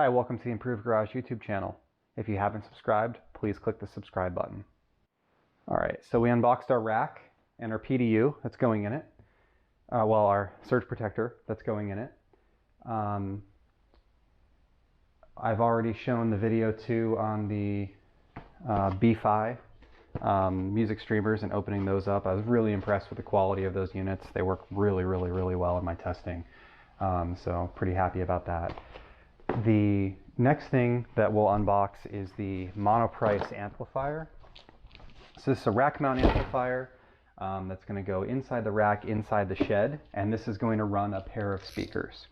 Hi, welcome to the Improved Garage YouTube channel. If you haven't subscribed, please click the subscribe button. Alright, so we unboxed our rack and our PDU that's going in it. Our surge protector that's going in it. I've already shown the video too on the B-Fi music streamers and opening those up. I was really impressed with the quality of those units. They work really well in my testing. So pretty happy about that. The next thing that we'll unbox is the Monoprice amplifier. So this is a rack mount amplifier that's going to go inside the rack, inside the shed, and this is going to run a pair of speakers.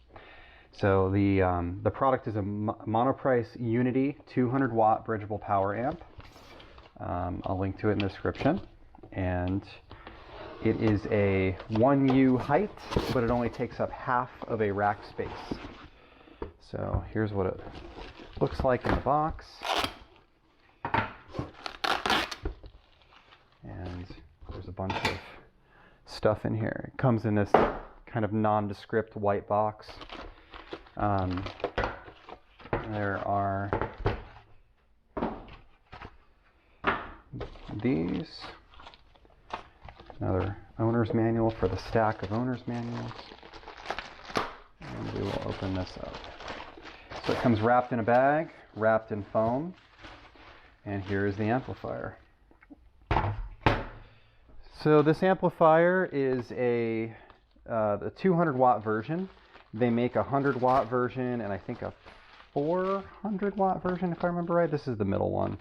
So the product is a Monoprice Unity 200 watt bridgeable power amp. I'll link to it in the description. And it is a 1U height, but it only takes up half of a rack space. So here's what it looks like in the box. And there's a bunch of stuff in here. It comes in this kind of nondescript white box. There are these. Another owner's manual for the stack of owner's manuals. And we will open this up. So it comes wrapped in a bag, wrapped in foam, and here is the amplifier. So this amplifier is the 200 watt version. They make a 100 watt version and I think a 400 watt version if I remember right. This is the middle one.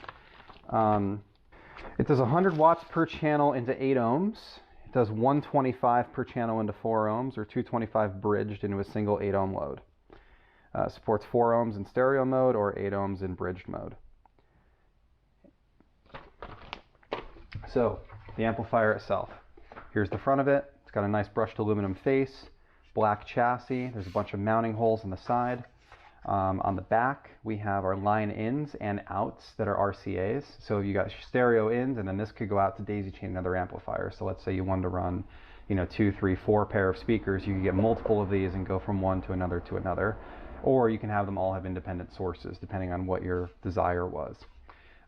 It does 100 watts per channel into 8 ohms. It does 125 per channel into 4 ohms or 225 bridged into a single 8 ohm load. Supports 4 ohms in stereo mode or 8 ohms in bridged mode. So the amplifier itself. Here's the front of it. It's got a nice brushed aluminum face, black chassis. There's a bunch of mounting holes on the side. On the back, we have our line ins and outs that are RCAs. So you got stereo ins, and then this could go out to daisy chain another amplifier. So let's say you wanted to run, 2, 3, 4 pair of speakers. You can get multiple of these and go from one to another to another. Or you can have them all have independent sources, depending on what your desire was.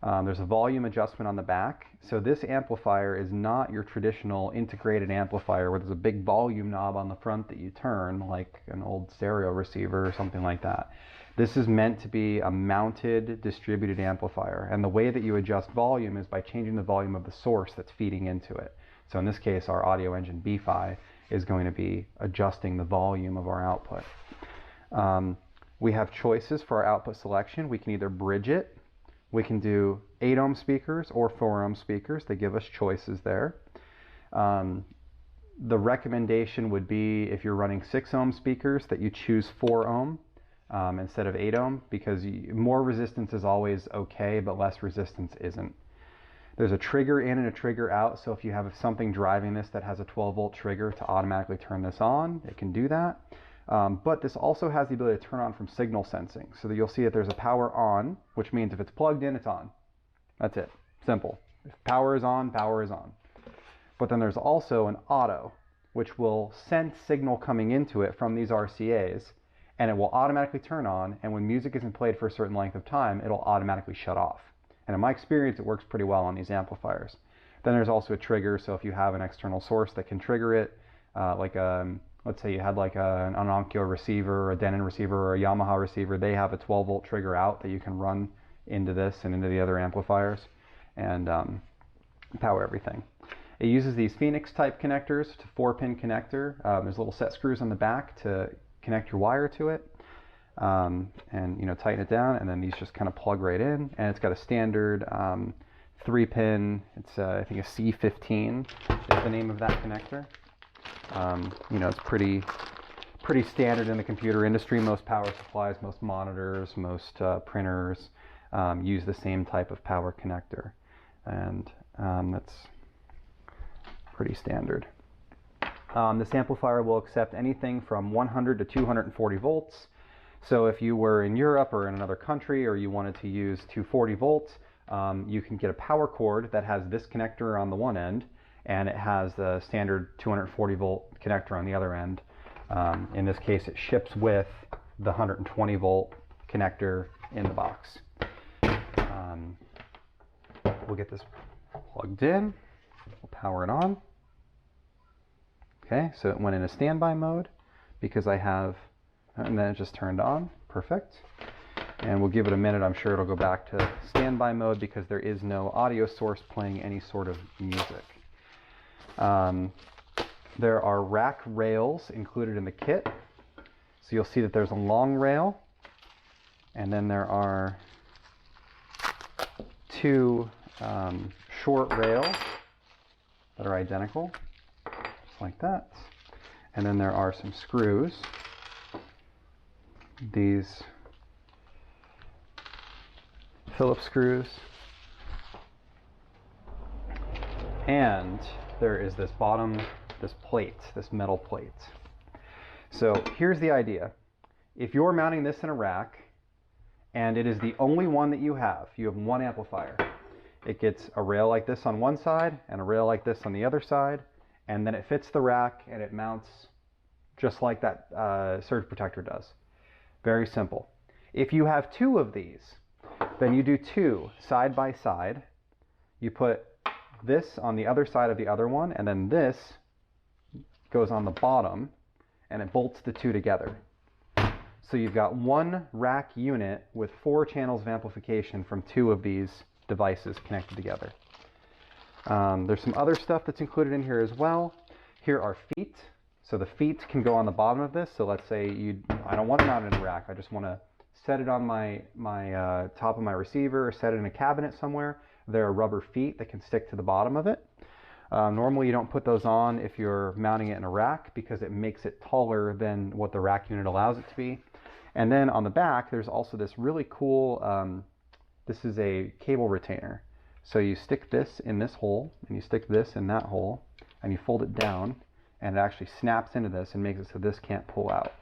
There's a volume adjustment on the back. So this amplifier is not your traditional integrated amplifier where there's a big volume knob on the front that you turn, like an old stereo receiver or something like that. This is meant to be a mounted distributed amplifier. And the way that you adjust volume is by changing the volume of the source that's feeding into it. So in this case, our audio engine B-Fi is going to be adjusting the volume of our output. We have choices for our output selection. We can either bridge it. We can do 8 ohm speakers or 4 ohm speakers. They give us choices there. The recommendation would be if you're running 6 ohm speakers that you choose 4 ohm instead of 8 ohm because more resistance is always okay, but less resistance isn't. There's a trigger in and a trigger out, so if you have something driving this that has a 12 volt trigger to automatically turn this on, it can do that. But this also has the ability to turn on from signal sensing, so that you'll see that there's a power on, which means if it's plugged in, it's on. That's it. Simple. If power is on, power is on. But then there's also an auto, which will sense signal coming into it from these RCAs, and it will automatically turn on, and when music isn't played for a certain length of time, it'll automatically shut off. And in my experience, it works pretty well on these amplifiers. Then there's also a trigger, so if you have an external source that can trigger it, let's say you had like an Onkyo receiver, a Denon receiver, or a Yamaha receiver, they have a 12 volt trigger out that you can run into this and into the other amplifiers and power everything. It uses these Phoenix type connectors to 4-pin connector. There's little set screws on the back to connect your wire to it and tighten it down, and then these just kind of plug right in, and it's got a standard 3-pin, it's I think a C15 is the name of that connector. It's pretty standard in the computer industry. Most power supplies, most monitors, most printers use the same type of power connector, and that's pretty standard. This amplifier will accept anything from 100 to 240 volts. So if you were in Europe or in another country or you wanted to use 240 volts, you can get a power cord that has this connector on the one end, and it has the standard 240 volt connector on the other end. In this case, it ships with the 120 volt connector in the box. We'll get this plugged in. We'll power it on. Okay, so it went into standby mode because I have, and then it just turned on. Perfect. And we'll give it a minute. I'm sure it'll go back to standby mode because there is no audio source playing any sort of music. There are rack rails included in the kit. So you'll see that there's a long rail, and then there are two short rails that are identical, just like that. And then there are some screws. These Phillips screws. And there is this bottom, this plate, this metal plate. So here's the idea. If you're mounting this in a rack, and it is the only one that you have one amplifier. It gets a rail like this on one side and a rail like this on the other side, and then it fits the rack and it mounts just like that surge protector does. Very simple. If you have two of these, then you do two side by side. You put this on the other side of the other one, and then this goes on the bottom, and it bolts the two together. So you've got one rack unit with 4 channels of amplification from 2 of these devices connected together. There's some other stuff that's included in here as well. Here are feet. So the feet can go on the bottom of this. So let's say I don't want to mount it in a rack. I just want to set it on my top of my receiver or set it in a cabinet somewhere. There are rubber feet that can stick to the bottom of it. Normally you don't put those on if you're mounting it in a rack because it makes it taller than what the rack unit allows it to be. And then on the back there's also this really cool, this is a cable retainer. So you stick this in this hole and you stick this in that hole and you fold it down, and it actually snaps into this and makes it so this can't pull out.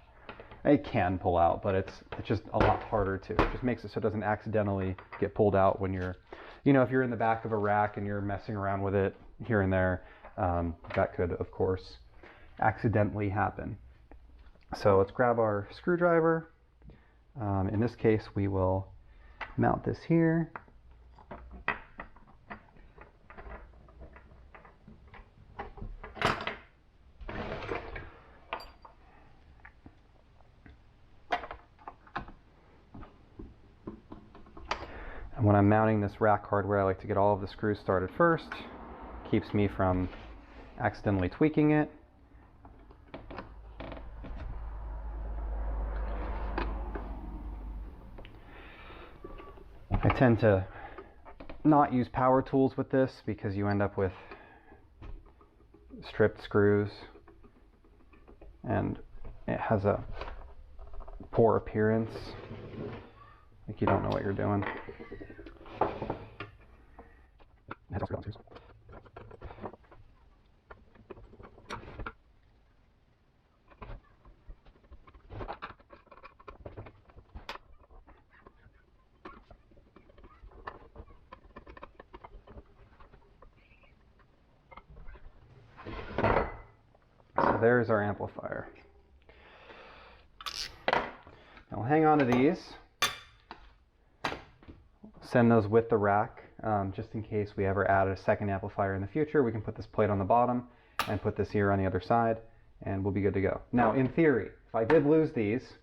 It can pull out, but it's just a lot harder to. It just makes it so it doesn't accidentally get pulled out when you're, if you're in the back of a rack and you're messing around with it here and there, that could, of course, accidentally happen. So let's grab our screwdriver. In this case, we will mount this here. And when I'm mounting this rack hardware, I like to get all of the screws started first. Keeps me from accidentally tweaking it. I tend to not use power tools with this because you end up with stripped screws and it has a poor appearance, like you don't know what you're doing. So there's our amplifier. Now we'll hang on to these, send those with the rack, just in case we ever add a second amplifier in the future. We can put this plate on the bottom and put this here on the other side, and we'll be good to go. Now, in theory, if I did lose these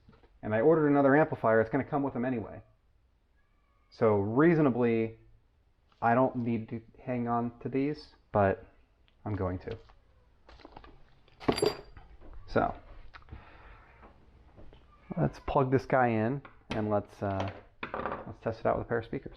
and I ordered another amplifier, it's going to come with them anyway. So reasonably, I don't need to hang on to these, but I'm going to. So let's plug this guy in and let's test it out with a pair of speakers.